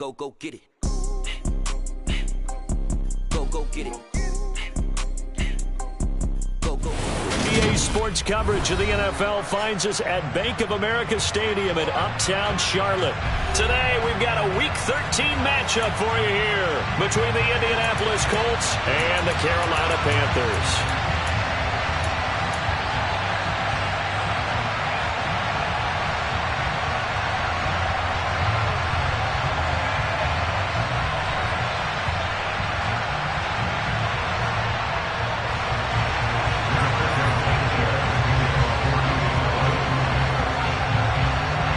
Go get it. Go get it. Go. EA Sports coverage of the NFL finds us at Bank of America Stadium in Uptown Charlotte. Today, we've got a Week 13 matchup for you here between the Indianapolis Colts and the Carolina Panthers.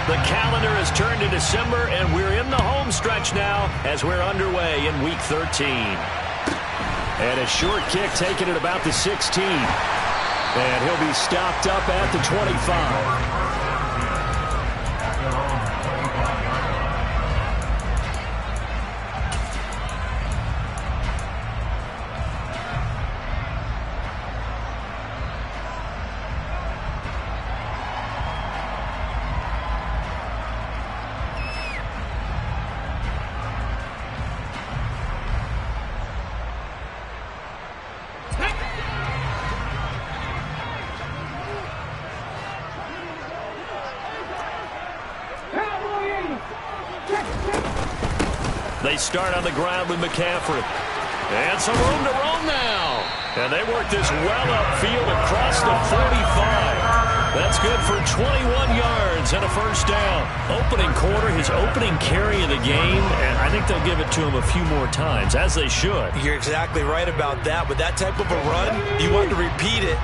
The calendar has turned to December, and we're in the home stretch now as we're underway in Week 13. And a short kick taken at about the 16. And he'll be stopped up at the 25. They start on the ground with McCaffrey. And some room to roam now. And they work this well upfield across the 45. That's good for 21 yards and a first down. Opening quarter, his opening carry of the game, and I think they'll give it to him a few more times, as they should. You're exactly right about that. With that type of a run, you want to repeat it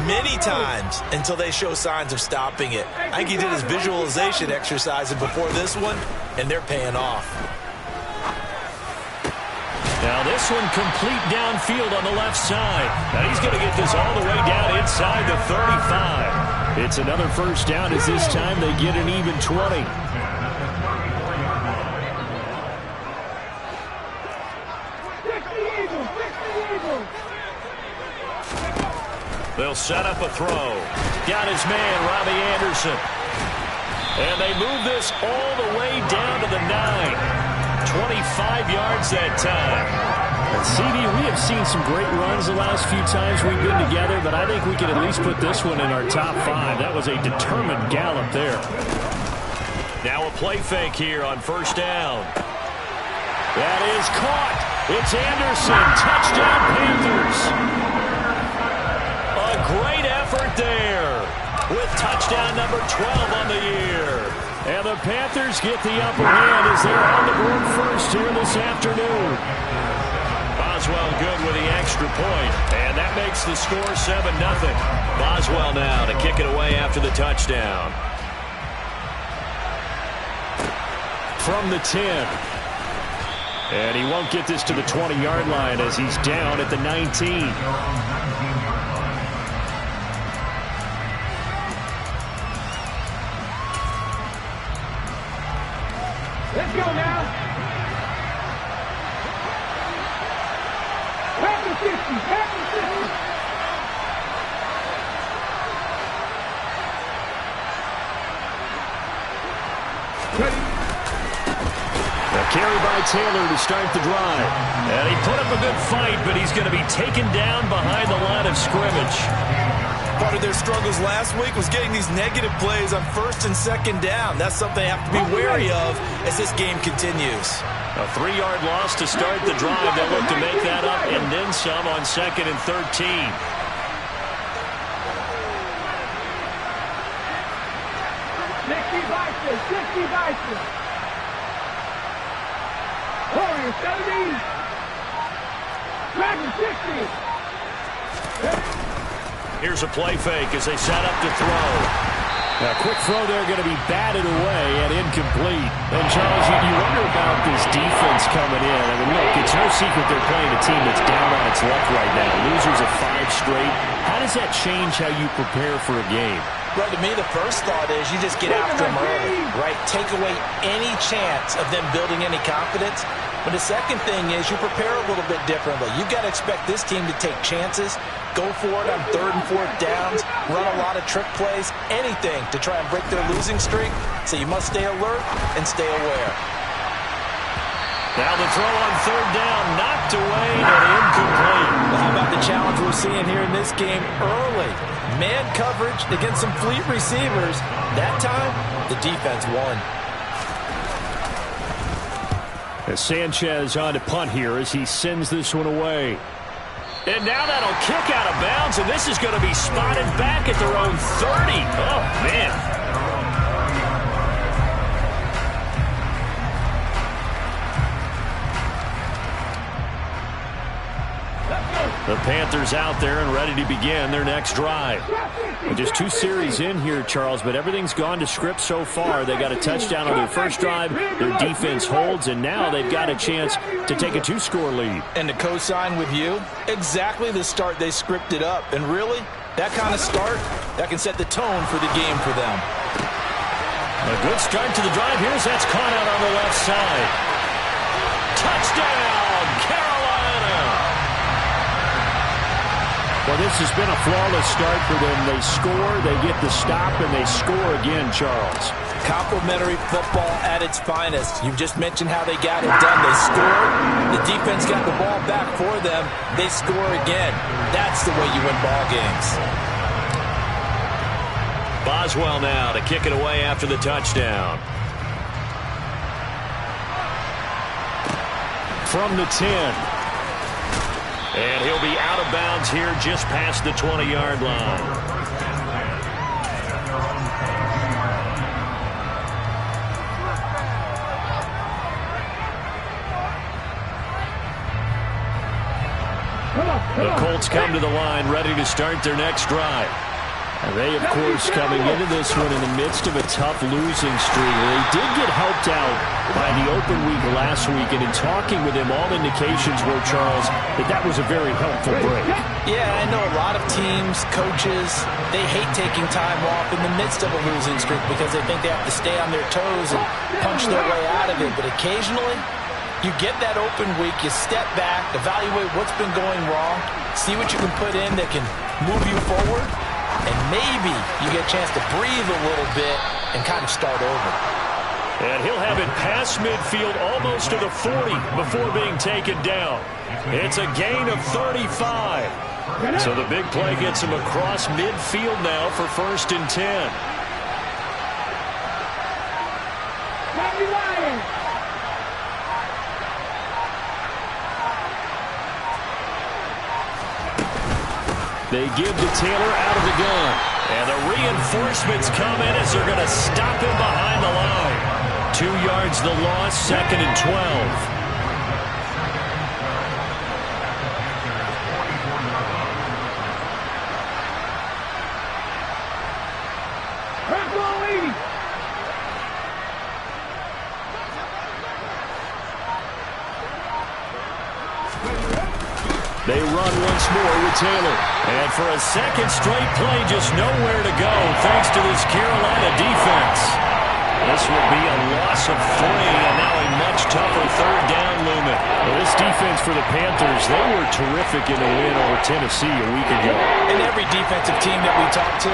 many times until they show signs of stopping it. I think he did his visualization exercises before this one, and they're paying off. Now this one complete downfield on the left side. Now he's going to get this all the way down inside the 35. It's another first down as this time they get an even 20. They'll set up a throw. Got his man, Robbie Anderson. And they move this all the way down to the 9. 25 yards that time. And CD, we have seen some great runs the last few times we've been together, but I think we can at least put this one in our top 5. That was a determined gallop there. Now a play fake here on first down. That is caught. It's Anderson. Touchdown Panthers. A great effort there with touchdown number 12 on the year. And the Panthers get the upper hand as they're on the board first here this afternoon. Boswell good with the extra point, and that makes the score 7-0. Boswell now to kick it away after the touchdown. From the 10. And he won't get this to the 20-yard line as he's down at the 19. Let's go now. Back to 50. Back to 50. Ready. A carry by Taylor to start the drive. And he put up a good fight, but he's going to be taken down behind the line of scrimmage. Part of their struggles last week was getting these negative plays on first and second down. That's something they have to be wary of as this game continues. A 3-yard loss to start the drive. They'll look to make that up and then some on 2nd and 13. 60 Bison. Warriors 70. Dragon 60. Here's a play fake as they set up to throw. A quick throw there going to be batted away and incomplete. And, Charles, you wonder about this defense coming in. I mean, look, it's no secret they're playing a team that's down on its luck right now. Losers of 5 straight. How does that change how you prepare for a game? Well, to me, the first thought is you just get after them early, right? Take away any chance of them building any confidence. But the second thing is you prepare a little bit differently. You've got to expect this team to take chances, go for it on 3rd and 4th downs, run a lot of trick plays, anything to try and break their losing streak. So you must stay alert and stay aware. Now the throw on third down, knocked away and incomplete. Well, how about the challenge we're seeing here in this game early? Man coverage against some fleet receivers. That time, the defense won. As Sanchez on to punt here as he sends this one away. And now that'll kick out of bounds, and this is going to be spotted back at their own 30. Oh, man. The Panthers out there and ready to begin their next drive. And just 2 series in here, Charles, but everything's gone to script so far. They got a touchdown on their first drive. Their defense holds, and now they've got a chance to take a 2-score lead. And to co-sign with you, exactly the start they scripted up. And really, that kind of start, that can set the tone for the game for them. A good start to the drive. Here's that's caught out on the left side. Touchdown, Carolina! Well, this has been a flawless start for them. They score, they get the stop, and they score again, Charles. Complimentary football at its finest. You've just mentioned how they got it done. They scored. The defense got the ball back for them. They score again. That's the way you win ball games. Boswell now to kick it away after the touchdown. From the 10. And he'll be out of bounds here just past the 20-yard line. The Colts come to the line ready to start their next drive. And they, of course, coming into this one in the midst of a tough losing streak. They did get helped out by the open week last week, and in talking with him, all indications were, Charles, that was a very helpful break. Yeah, I know a lot of teams, coaches, they hate taking time off in the midst of a losing streak because they think they have to stay on their toes and punch their way out of it. But occasionally, you get that open week, you step back, evaluate what's been going wrong, see what you can put in that can move you forward, and maybe you get a chance to breathe a little bit and kind of start over. And he'll have it past midfield almost to the 40 before being taken down. It's a gain of 35. So the big play gets him across midfield now for 1st and 10. They give to Taylor out of the gun. And the reinforcements come in as they're going to stop him behind the line. 2 yards the loss, 2nd and 12. They run once more with Taylor. And for a second straight play, just nowhere to go thanks to this Carolina defense. This will be a loss of 3 and now a much tougher 3rd down looming. Well, this defense for the Panthers, they were terrific in the win over Tennessee a week ago. And every defensive team that we talk to,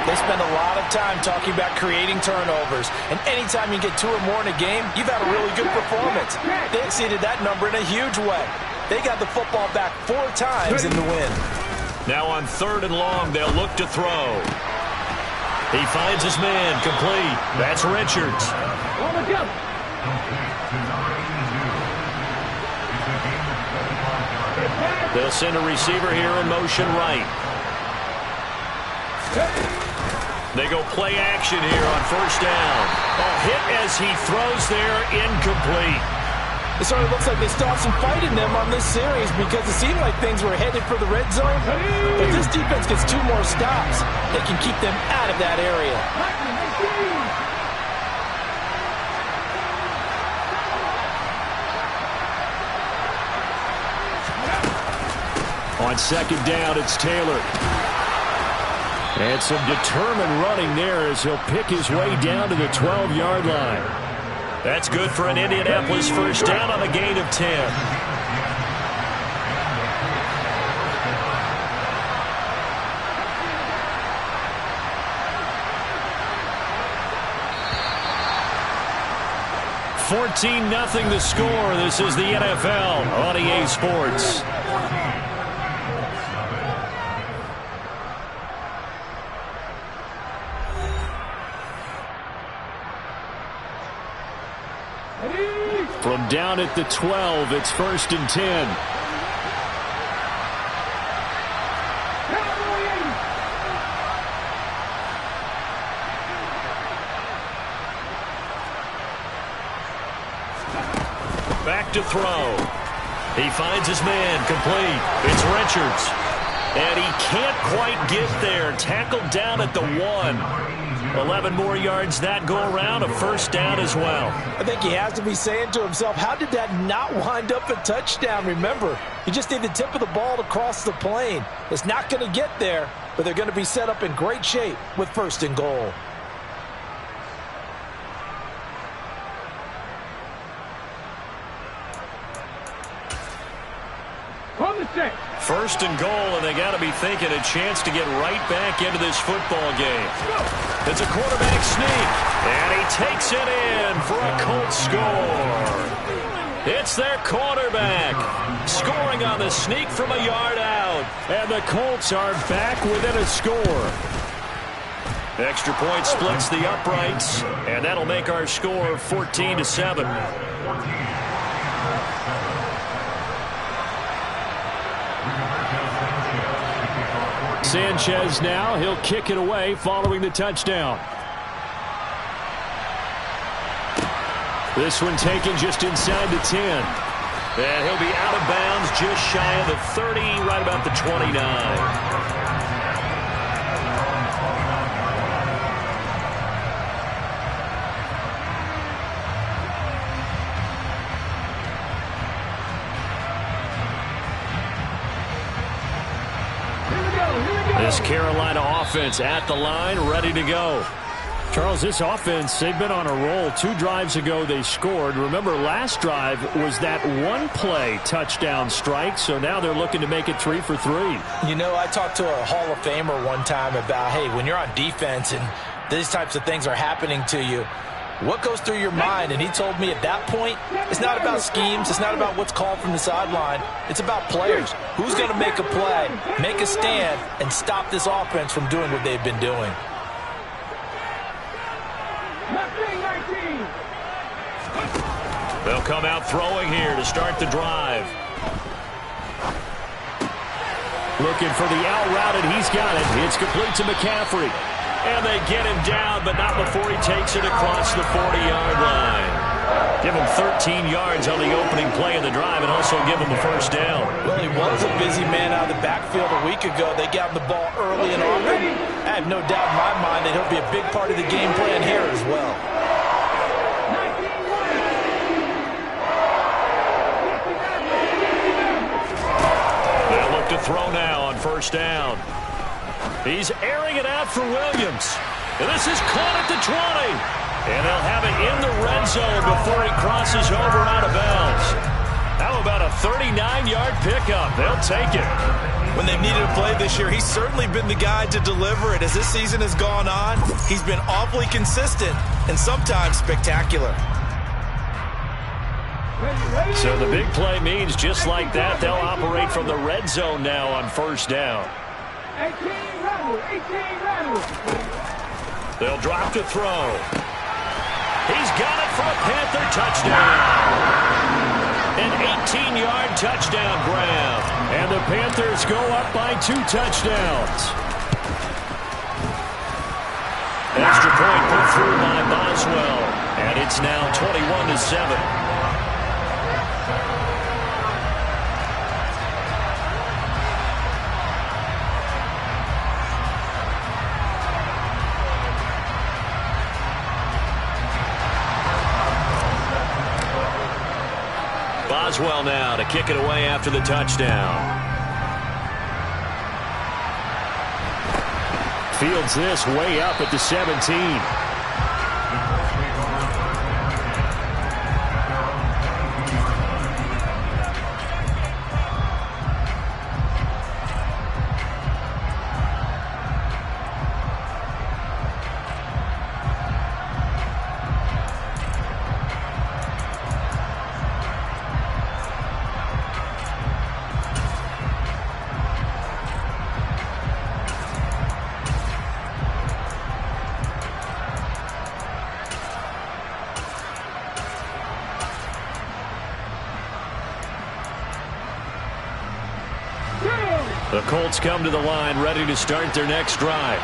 they spend a lot of time talking about creating turnovers. And anytime you get 2 or more in a game, you've had a really good performance. They exceeded that number in a huge way. They got the football back 4 times in the win. Now on 3rd and long, they'll look to throw. He finds his man, complete. That's Richards. They'll send a receiver here in motion right. They go play action here on 1st down. A hit as he throws there, incomplete. It sort of looks like they still have some fight in them on this series because it seemed like things were headed for the red zone. If this defense gets 2 more stops, they can keep them out of that area. On 2nd down, it's Taylor. And some determined running there as he'll pick his way down to the 12-yard line. That's good for an Indianapolis 1st down on a gain of 10. 14-0 the score. This is the NFL on EA Sports. From down at the 12, it's 1st and 10. Back to throw. He finds his man complete. It's Richards. And he can't quite get there. Tackled down at the 1. 11 more yards that go around. A 1st down as well. I think he has to be saying to himself, how did that not wind up a touchdown? Remember, you just need the tip of the ball to cross the plane. It's not going to get there, but they're going to be set up in great shape with 1st and goal. On the set. 1st and goal, and they got to be thinking a chance to get right back into this football game. It's a quarterback sneak, and he takes it in for a Colts score. It's their quarterback scoring on the sneak from a yard out, and the Colts are back within a score. Extra point splits the uprights, and that'll make our score 14-7. Sanchez now, he'll kick it away following the touchdown. This one taken just inside the 10. And he'll be out of bounds just shy of the 30, right about the 29. This Carolina offense at the line, ready to go. Charles, this offense, they've been on a roll. 2 drives ago they scored. Remember, last drive was that one-play touchdown strike, so now they're looking to make it 3 for 3. You know, I talked to a Hall of Famer one time about, hey, when you're on defense and these types of things are happening to you, what goes through your mind? And he told me at that point, it's not about schemes. It's not about what's called from the sideline. It's about players. Who's going to make a play, make a stand, and stop this offense from doing what they've been doing? They'll come out throwing here to start the drive. Looking for the out route, and he's got it. It's complete to McCaffrey. And they get him down, but not before he takes it across the 40-yard line. Give him 13 yards on the opening play of the drive and also give him a 1st down. Well, he was a busy man out of the backfield a week ago. They got him the ball early and often. I have no doubt in my mind that he'll be a big part of the game plan here as well. They'll look to throw now on 1st down. He's airing it out for Williams. And this is caught at the 20. And they'll have it in the red zone before he crosses over out of bounds. How about a 39-yard pickup? They'll take it. When they've needed a play this year, he's certainly been the guy to deliver it. As this season has gone on, he's been awfully consistent and sometimes spectacular. So the big play means just like that, they'll operate from the red zone now on 1st down. 18 rattle. They'll drop to throw. He's got it for a Panther touchdown. An 18-yard touchdown grab. And the Panthers go up by 2 touchdowns. Extra point put through by Boswell. And it's now 21-7. Boswell now to kick it away after the touchdown. Fields this way up at the 17. The Colts come to the line, ready to start their next drive.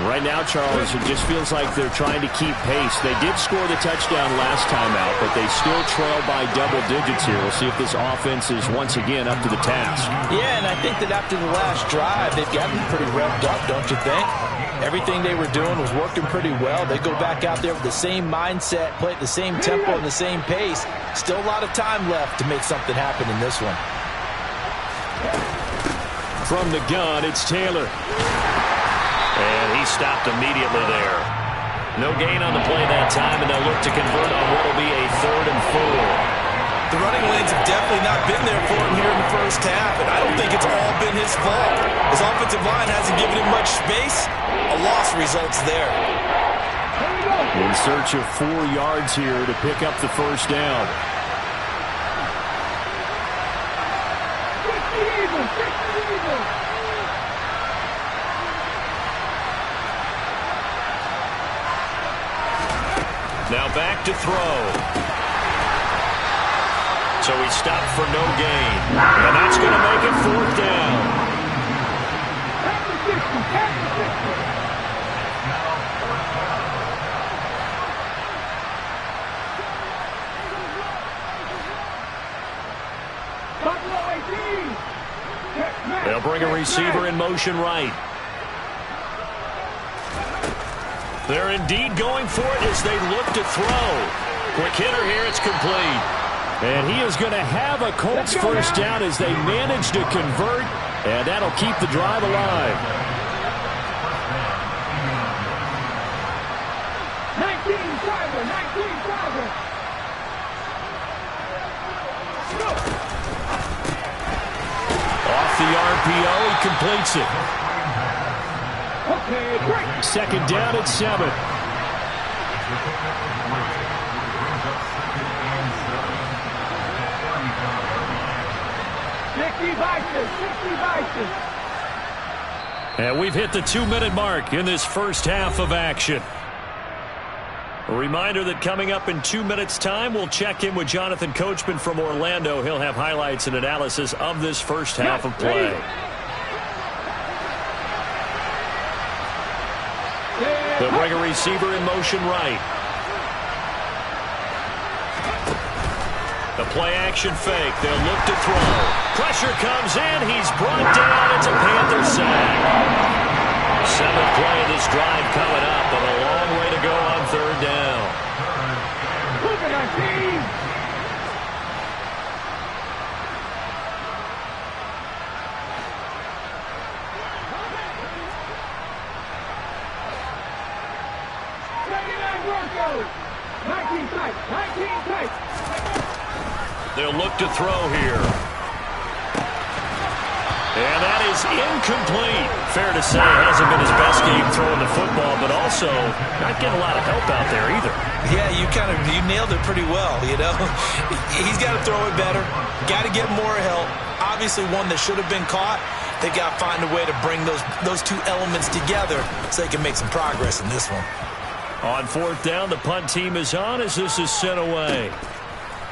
Right now, Charles, it just feels like they're trying to keep pace. They did score the touchdown last time out, but they still trail by double digits here. We'll see if this offense is once again up to the task. Yeah, and I think that after the last drive, they've gotten pretty revved up, don't you think? Everything they were doing was working pretty well. They go back out there with the same mindset, play at the same tempo and the same pace. Still a lot of time left to make something happen in this one. From the gun, it's Taylor. And he stopped immediately there. No gain on the play that time, and they'll look to convert on what will be a 3rd and 4. The running lanes have definitely not been there for him here in the first half, and I don't think it's all been his fault. His offensive line hasn't given him much space. A loss results there. In search of 4 yards here to pick up the first down. Now back to throw. So he stopped for no gain. And that's going to make it 4th down. They'll bring a receiver in motion right. They're indeed going for it as they look to throw. Quick hitter here, it's complete. And he is going to have a Colts first down as they manage to convert, and that'll keep the drive alive. 19-5. Off the RPO, he completes it. Okay, great. 2nd down at 7. And we've hit the 2-minute mark in this first half of action. A reminder that coming up in 2 minutes' time, we'll check in with Jonathan Coachman from Orlando. He'll have highlights and analysis of this first half of play. They'll bring a receiver in motion right. The play-action fake. They'll look to throw. Pressure comes in. He's brought down. It's a Panther sack. 7th play of this drive coming up, but a long way to go on 3rd down. They'll look to throw here. And that is incomplete. Fair to say, it hasn't been his best game throwing the football, but also not getting a lot of help out there either. Yeah, you nailed it pretty well, you know. He's got to throw it better. Got to get more help. Obviously one that should have been caught. They got to find a way to bring those 2 elements together so they can make some progress in this one. On 4th down, the punt team is on as this is sent away.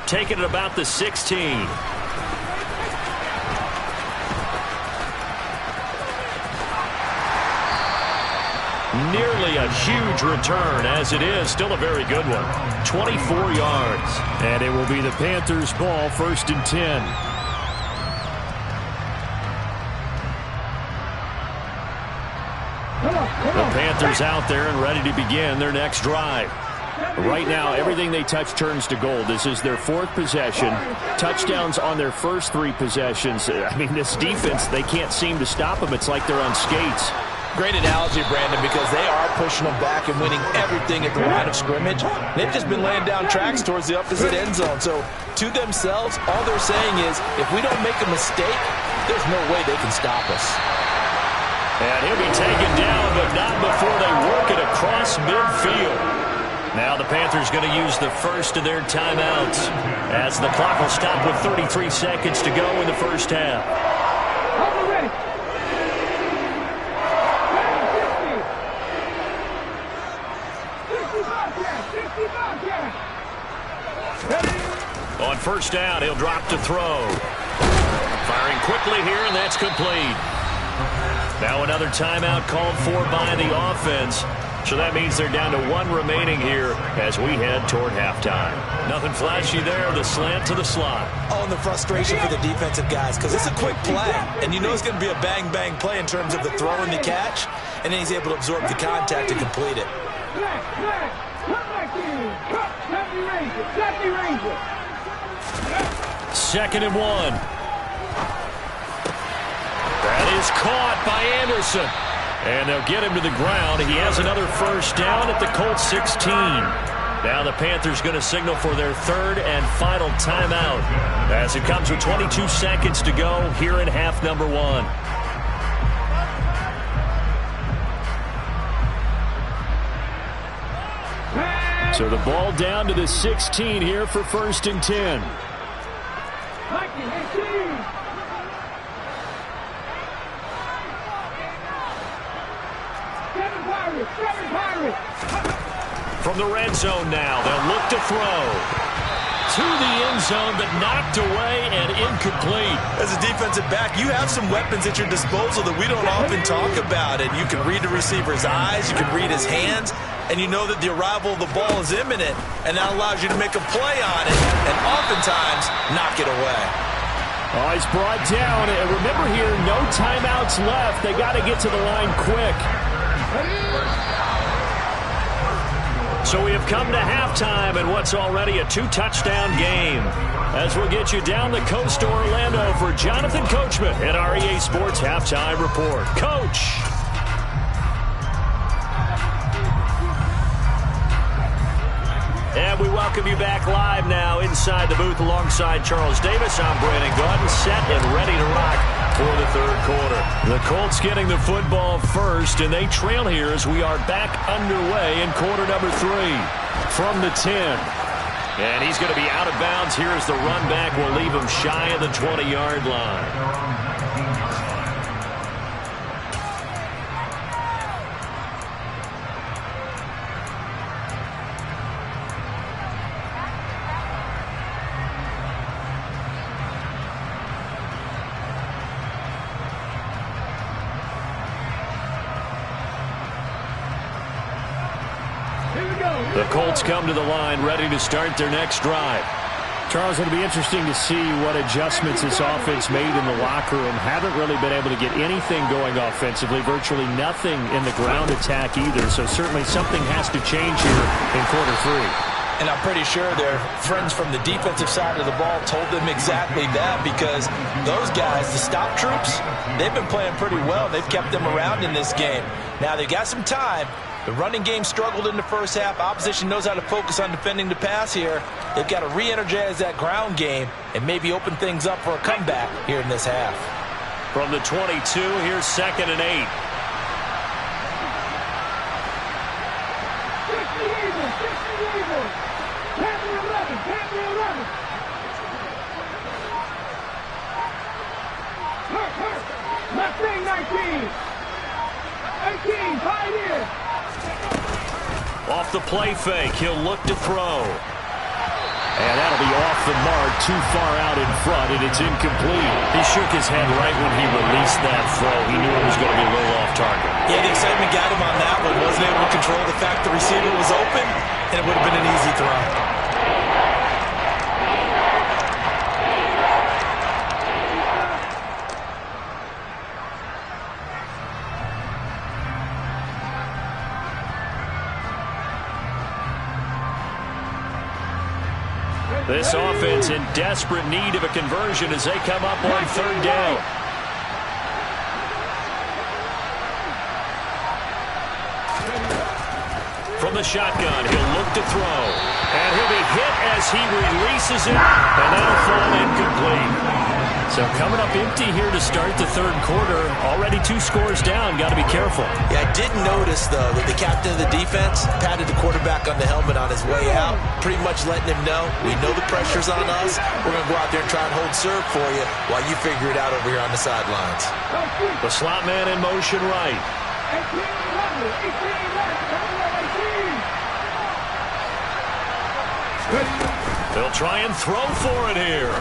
Taking it about the 16. Nearly a huge return, as it is still a very good one. 24 yards. And it will be the Panthers' ball, 1st and 10. The Panthers out there and ready to begin their next drive. Right now, everything they touch turns to gold. This is their 4th possession. Touchdowns on their first 3 possessions. I mean, this defense, they can't seem to stop them. It's like they're on skates. Great analogy, Brandon, because they are pushing them back and winning everything at the line of scrimmage. They've just been laying down tracks towards the opposite end zone. So, to themselves, all they're saying is, if we don't make a mistake, there's no way they can stop us. And he'll be taken down, but not before they work it across midfield. Now the Panthers going to use the first of their timeouts as the clock will stop with 33 seconds to go in the first half. On first down, he'll drop to throw. Firing quickly here, and that's complete. Now another timeout called for by the offense. So that means they're down to 1 remaining here as we head toward halftime. Nothing flashy there. The slant to the slot. Oh, and the frustration for the defensive guys, because it's a quick play, and you know it's going to be a bang-bang play in terms of the throw and the catch, and then he's able to absorb the contact and complete it. Second and 1. That is caught by Anderson. And they'll get him to the ground. He has another first down at the Colts 16. Now the Panthers going to signal for their 3rd and final timeout as it comes with 22 seconds to go here in half number 1. So the ball down to the 16 here for 1st and 10. From the red zone now, they'll look to throw. To the end zone, but knocked away and incomplete. As a defensive back, you have some weapons at your disposal that we don't often talk about. And you can read the receiver's eyes, you can read his hands, and you know that the arrival of the ball is imminent, and that allows you to make a play on it and oftentimes knock it away. Oh, he's brought down. And remember here, no timeouts left. They got to get to the line quick. So we have come to halftime in what's already a 2-touchdown game. As we'll get you down the coast to Orlando for Jonathan Coachman at our EA Sports Halftime Report. Coach! And we welcome you back live now inside the booth alongside Charles Davis. I'm Brandon Gaudin, set and ready to rock for the 3rd quarter. The Colts getting the football first, and they trail here as we are back underway in quarter number 3 from the 10. And he's going to be out of bounds here as the run back will leave him shy of the 20-yard line. The Colts come to the line ready to start their next drive. Charles, it'll be interesting to see what adjustments this offense made in the locker room. Haven't really been able to get anything going offensively, virtually nothing in the ground attack either. So certainly something has to change here in quarter 3. And I'm pretty sure their friends from the defensive side of the ball told them exactly that, because those guys, the stop troops, they've been playing pretty well. They've kept them around in this game. Now they've got some time. The running game struggled in the first half. Opposition knows how to focus on defending the pass here. They've got to re-energize that ground game and maybe open things up for a comeback here in this half. From the 22, here's 2nd and 8. Left wing 19. 18, Pioneer. Off the play fake, he'll look to throw. And that'll be off the mark, too far out in front, and it's incomplete. He shook his head right when he released that throw. He knew it was going to be a little off target. Yeah, the excitement got him on that one. Wasn't able to control the fact the receiver was open, and it would have been an easy throw. This offense in desperate need of a conversion as they come up on 3rd down. From the shotgun, he'll look to throw. And he'll be hit as he releases it, and that'll fall incomplete. So coming up empty here to start the 3rd quarter. Already 2 scores down. Got to be careful. Yeah, I did notice, though, that the captain of the defense patted the quarterback on the helmet on his way out, pretty much letting him know, we know the pressure's on us. We're going to go out there and try and hold serve for you while you figure it out over here on the sidelines. The slot man in motion right. 18 They'll try and throw for it here.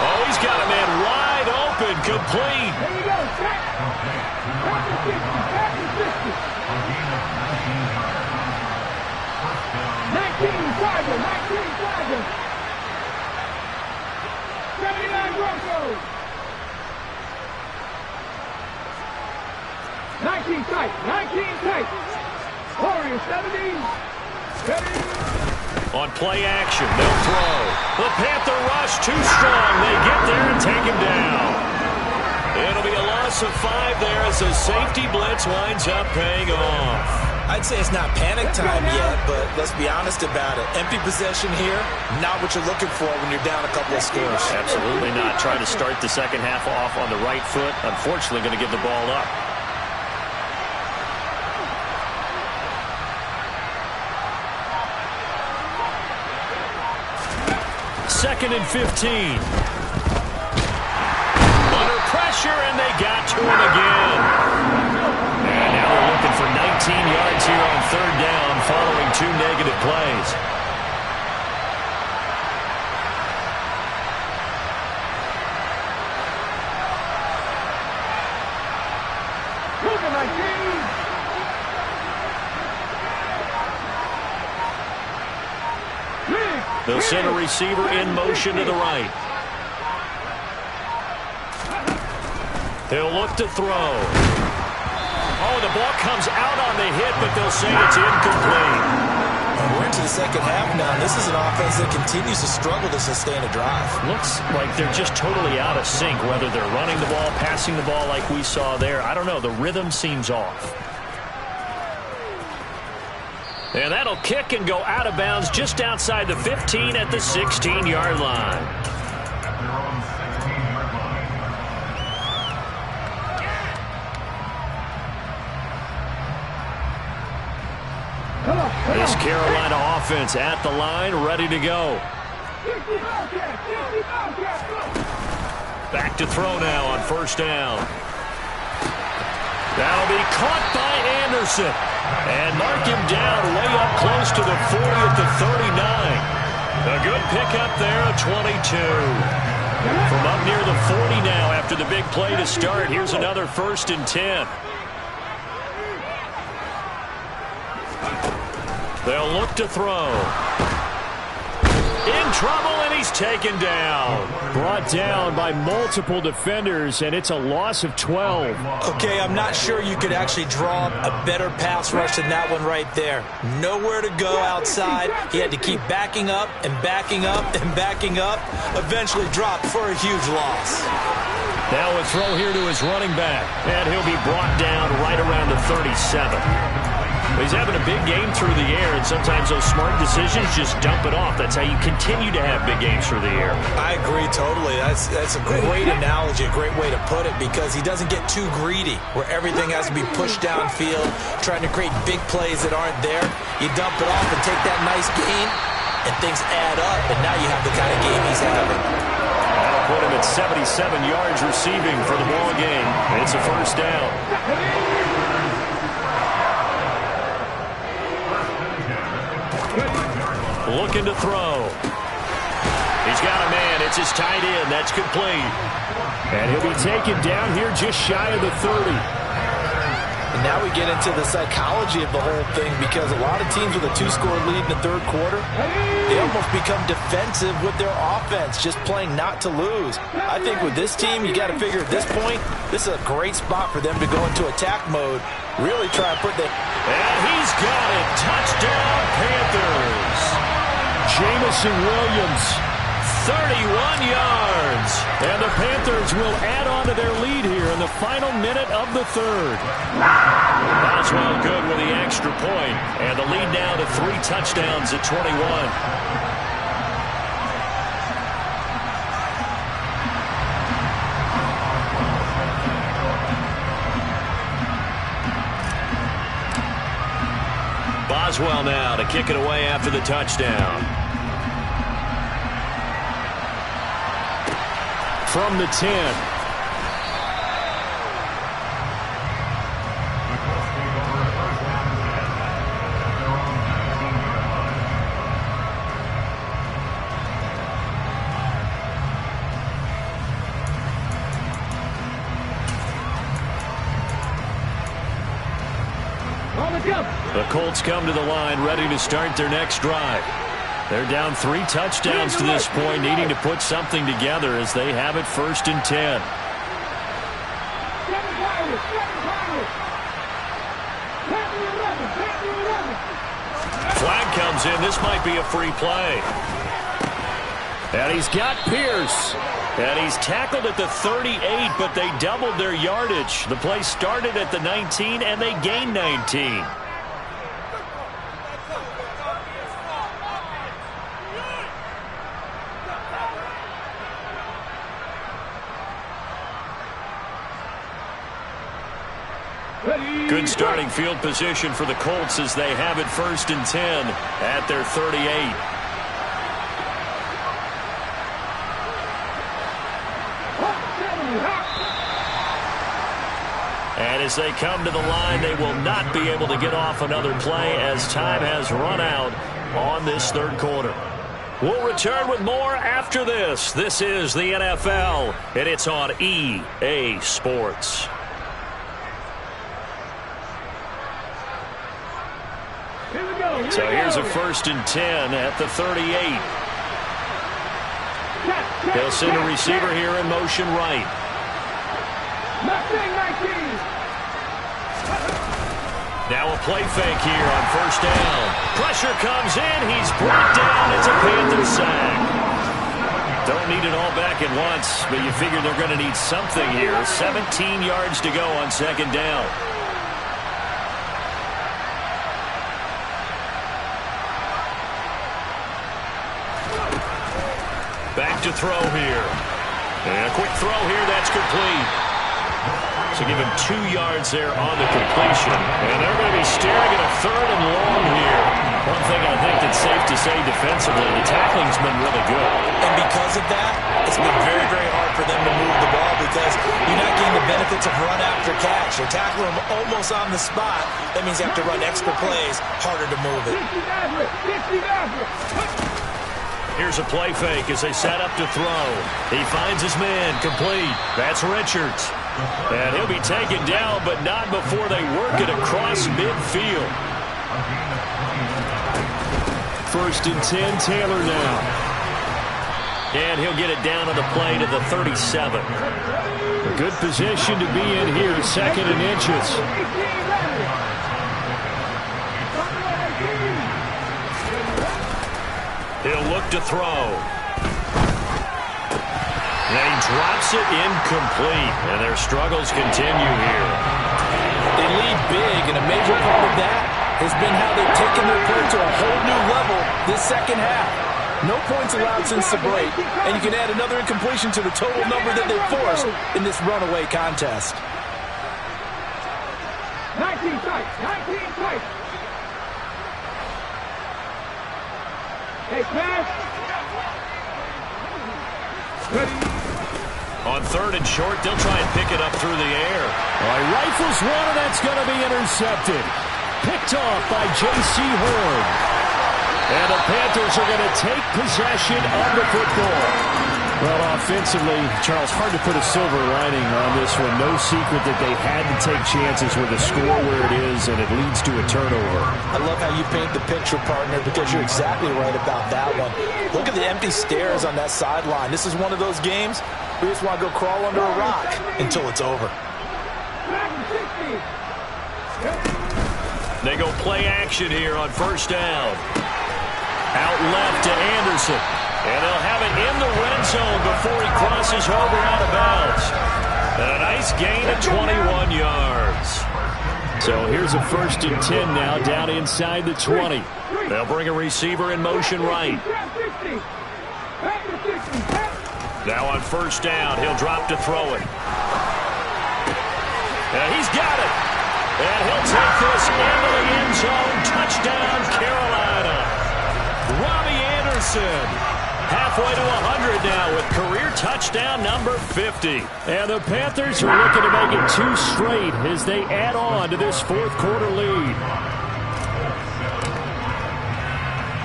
Oh, He's got a man wide open, complete. There you go, Shaq. Back to 60. Back to 60. 19 Tiger. 19 Tiger. 79 Broncos. 19 tight. 19 tight. Warriors 70. Ready. On play action, they'll throw. The Panther rush too strong. They get there and take him down. It'll be a loss of 5 there as the safety blitz winds up paying off. I'd say it's not panic time yet, but let's be honest about it. Empty possession here, not what you're looking for when you're down a couple of scores. Absolutely not. Trying to start the second half off on the right foot. Unfortunately, going to give the ball up. Second and 15. Under pressure, and they got to him again. And now they're looking for 19 yards here on third down following 2 negative plays. Luka 19. They'll send a receiver in motion to the right. They'll look to throw. Oh, the ball comes out on the hit, but they'll say it's incomplete. We're into the second half now. This is an offense that continues to struggle to sustain a drive. Looks like they're just totally out of sync, whether they're running the ball, passing the ball like we saw there. I don't know. The rhythm seems off. And that'll kick and go out of bounds just outside the 15 at the 16-yard line. This Carolina offense at the line, ready to go. Back to throw now on first down. That'll be caught by Anderson. And mark him down way up close to the 40 at the 39. A good pickup there, a 22. From up near the 40 now after the big play to start. Here's another 1st and 10. They'll look to throw. In trouble, and he's taken down. Brought down by multiple defenders, and it's a loss of 12. Okay, I'm not sure you could actually draw up a better pass rush than that one right there. Nowhere to go outside. He had to keep backing up and backing up and backing up. Eventually dropped for a huge loss. Now a throw here to his running back, and he'll be brought down right around the 37. He's having a big game through the air, and sometimes those smart decisions just dump it off. That's how you continue to have big games through the air. I agree totally. That's a great analogy, a great way to put it, because he doesn't get too greedy where everything has to be pushed downfield, trying to create big plays that aren't there. You dump it off and take that nice gain, and things add up, and now you have the kind of game he's having. That'll put him at 77 yards receiving for the ball game. It's a first down. Looking to throw. He's got a man. It's his tight end. That's complete. And he'll be taken down here just shy of the 30. And now we get into the psychology of the whole thing, because a lot of teams with a 2-score lead in the third quarter, they almost become defensive with their offense, just playing not to lose. I think with this team, you got to figure at this point, this is a great spot for them to go into attack mode, really try and put the... And he's got it. Touchdown, Panthers. Jameson Williams. 31 yards. And the Panthers will add on to their lead here in the final minute of the third. Boswell good with the extra point. And the lead now to 3 touchdowns at 21. Boswell now to kick it away after the touchdown. From the 10. The Colts come to the line ready to start their next drive. They're down 3 touchdowns to this point, needing to put something together as they have it 1st and 10. Flag comes in. This might be a free play. And he's got Pierce. And he's tackled at the 38, but they doubled their yardage. The play started at the 19, and they gained 19. Good starting field position for the Colts as they have it 1st and 10 at their 38. And as they come to the line, they will not be able to get off another play as time has run out on this 3rd quarter. We'll return with more after this. This is the NFL, and it's on EA Sports. So here's a 1st and 10 at the 38. They'll send a receiver here in motion right. Now a play fake here on 1st down. Pressure comes in. He's brought down. It's a Panther sack. Don't need it all back at once, but you figure they're going to need something here. 17 yards to go on 2nd down. Back to throw here. And a quick throw here. That's complete. So give him 2 yards there on the completion. And they're going to be staring at a 3rd and long here. One thing I think that's safe to say defensively, the tackling's been really good. And because of that, it's been very, very hard for them to move the ball because you're not getting the benefits of run after catch. You're tackling them almost on the spot. That means you have to run extra plays, harder to move it. Here's a play fake as they set up to throw. He finds his man, complete. That's Richards. And he'll be taken down, but not before they work it across midfield. 1st and 10, Taylor now. And he'll get it down on the play to the 37. A good position to be in here, 2nd and inches. He'll look to throw. And he drops it incomplete. And their struggles continue here. They lead big, and a major part of that has been how they've taken their play to a whole new level this 2nd half. No points allowed since the break, and you can add another incompletion to the total number that they've forced in this runaway contest. 19 strikes, 19 strikes. Hey, pass. On 3rd and short, they'll try and pick it up through the air. He rifles one, and that's going to be intercepted. Picked off by J.C. Horn. And the Panthers are going to take possession of the football. Well, offensively, Charles, hard to put a silver lining on this one. No secret that they had to take chances with the score where it is, and it leads to a turnover. I love how you paint the picture, partner, because you're exactly right about that one. Look at the empty stares on that sideline. This is one of those games we just want to go crawl under a rock until it's over. They go play action here on 1st down. Out left to Anderson. And they'll have it in the red zone before he crosses over out of bounds. And a nice gain of 21 yards. So here's a 1st and 10 now down inside the 20. They'll bring a receiver in motion right. Now on 1st down, he'll drop to throw it. And he's got it. And he'll take this into the end zone. Touchdown, Carolina. Robbie Anderson. Halfway to 100 now with career touchdown number 50. And the Panthers are looking to make it 2 straight as they add on to this 4th quarter lead.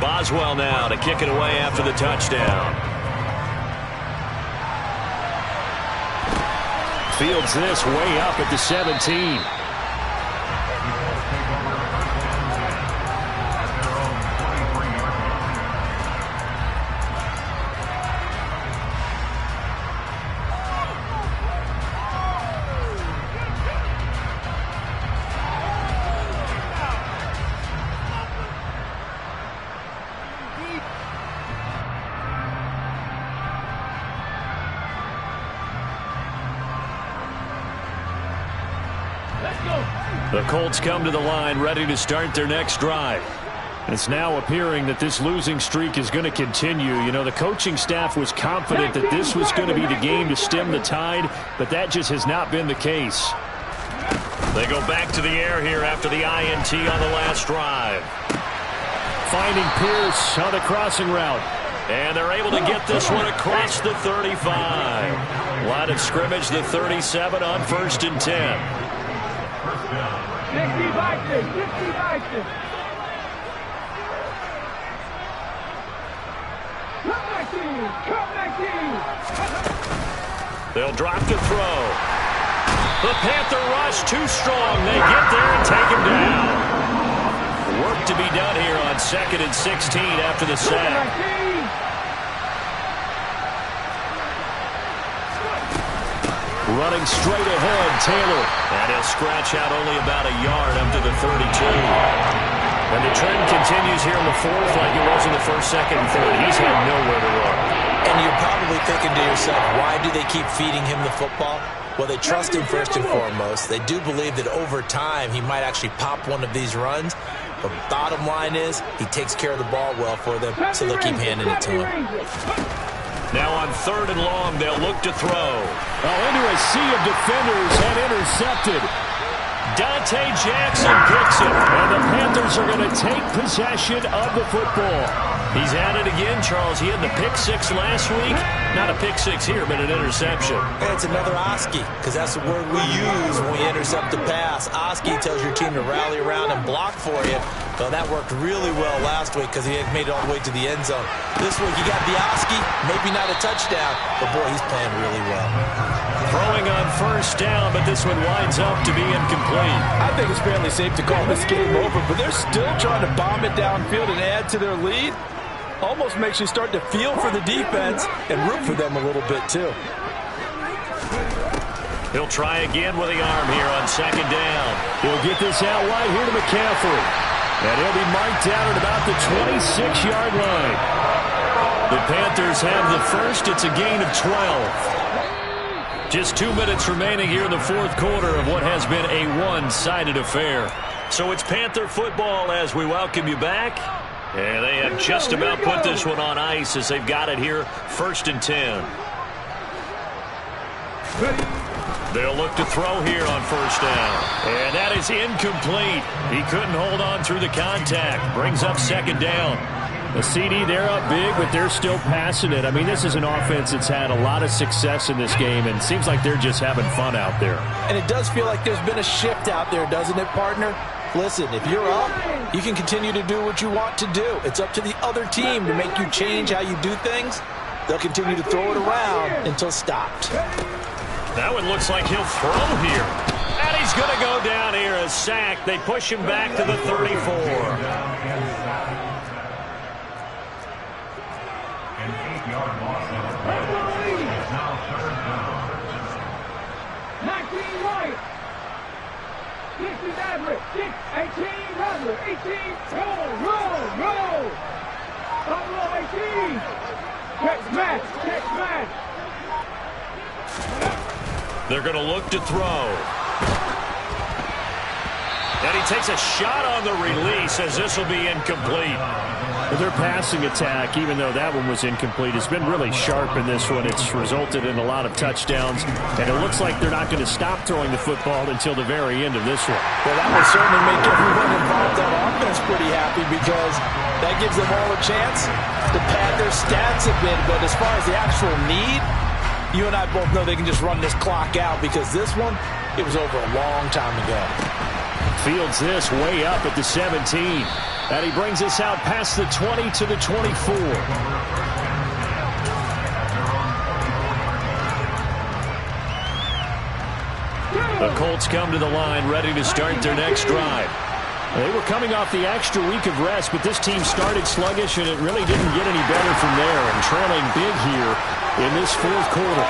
Boswell now to kick it away after the touchdown. Fields this way up at the 17. The Colts come to the line ready to start their next drive. It's now appearing that this losing streak is going to continue. You know, the coaching staff was confident that this was going to be the game to stem the tide, but that just has not been the case. They go back to the air here after the INT on the last drive. Finding Pierce on the crossing route. And they're able to get this one across the 35. Line of scrimmage, the 37 on 1st and 10. 50 They'll drop to throw. The Panther rush too strong. They get there and take him down. Work to be done here on 2nd and 16 after the sack. Running straight ahead, Taylor. And he'll scratch out only about a yard up to the 32. And the trend continues here in the 4th like it was in the 1st, 2nd, and 3rd. He's had nowhere to run. And you're probably thinking to yourself, why do they keep feeding him the football? Well, they trust him first and foremost. They do believe that over time he might actually pop one of these runs. But the bottom line is he takes care of the ball well for them, so they'll keep handing it to him. Now on 3rd and long, they'll look to throw. Oh, into a sea of defenders and intercepted. Dante Jackson picks it, and the Panthers are going to take possession of the football. He's at it again, Charles. He had the pick 6 last week. Not a pick 6 here, but an interception. And it's another Oski, because that's the word we use when we intercept the pass. Oski tells your team to rally around and block for you. Well, that worked really well last week because he had made it all the way to the end zone. This week, he got the Oski, maybe not a touchdown, but boy, he's playing really well. Throwing on 1st down, but this one winds up to be incomplete. I think it's fairly safe to call this game over, but they're still trying to bomb it downfield and add to their lead. Almost makes you start to feel for the defense and root for them a little bit, too. He'll try again with the arm here on 2nd down. He'll get this out wide here to McCaffrey. And he'll be marked down at about the 26-yard line. The Panthers have the first. It's a gain of 12. Just 2 minutes remaining here in the 4th quarter of what has been a one-sided affair. So it's Panther football as we welcome you back. And they have just about put this one on ice as they've got it here, 1st and 10. They'll look to throw here on 1st down. And that is incomplete. He couldn't hold on through the contact. Brings up 2nd down. The CD, they're up big, but they're still passing it. I mean, this is an offense that's had a lot of success in this game, and it seems like they're just having fun out there. And it does feel like there's been a shift out there, doesn't it, partner? Listen, if you're up, you can continue to do what you want to do. It's up to the other team to make you change how you do things. They'll continue to throw it around until stopped. That one looks like he'll throw here. And he's going to go down here, a sack. They push him back to the 34. An 8-yard loss of now 3rd down. 19 White. 6 is Everett. 6, 18 Rattler. 18, roll. Buffalo 18. Check match. They're going to look to throw. And he takes a shot on the release as this will be incomplete. Their passing attack, even though that one was incomplete, has been really sharp in this one. It's resulted in a lot of touchdowns, and it looks like they're not going to stop throwing the football until the very end of this one. Well, that will certainly make everyone involved on offense pretty happy because that gives them all a chance to pad their stats a bit. But as far as the actual need, you and I both know they can just run this clock out because this one, it was over a long time ago. Fields this way up at the 17. And he brings us out past the 20 to the 24. The Colts come to the line ready to start their next drive. They were coming off the extra week of rest, but this team started sluggish, and it really didn't get any better from there. And trailing big here in this 4th quarter.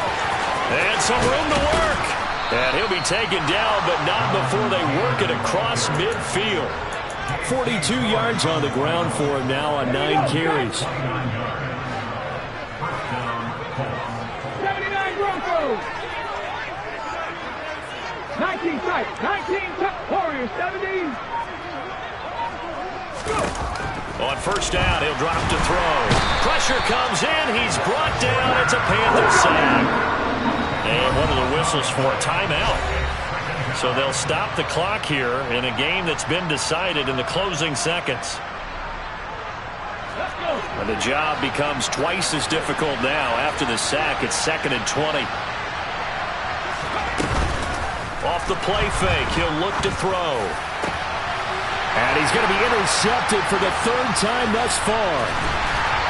And some room to work. And he'll be taken down, but not before they work it across midfield. 42 yards on the ground for him now on 9 carries. 79 Broncos. 19 19 strike. 19 Warriors 17. On first down, he'll drop to throw. Pressure comes in. He's brought down. It's a Panther sack. And one of the whistles for a timeout. So they'll stop the clock here in a game that's been decided in the closing seconds. And the job becomes twice as difficult now after the sack. It's 2nd and 20. Off the play fake, he'll look to throw. And he's going to be intercepted for the 3rd time thus far.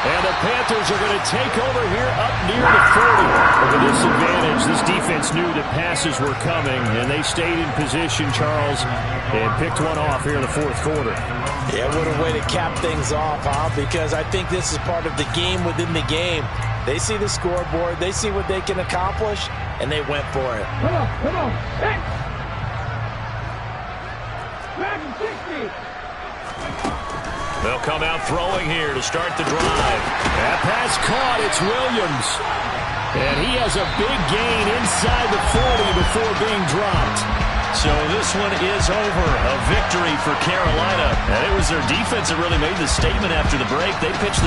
And the Panthers are going to take over here up near the 40. With this advantage, this defense knew that passes were coming, and they stayed in position, Charles, and picked one off here in the 4th quarter. Yeah, what a way to cap things off, huh? Because I think this is part of the game within the game. They see the scoreboard, they see what they can accomplish, and they went for it. Come on. Hey. 60. They'll come out throwing here to start the drive. That pass caught. It's Williams. And he has a big gain inside the 40 before being dropped. So this one is over. A victory for Carolina. And it was their defense that really made the statement after the break. They pitched the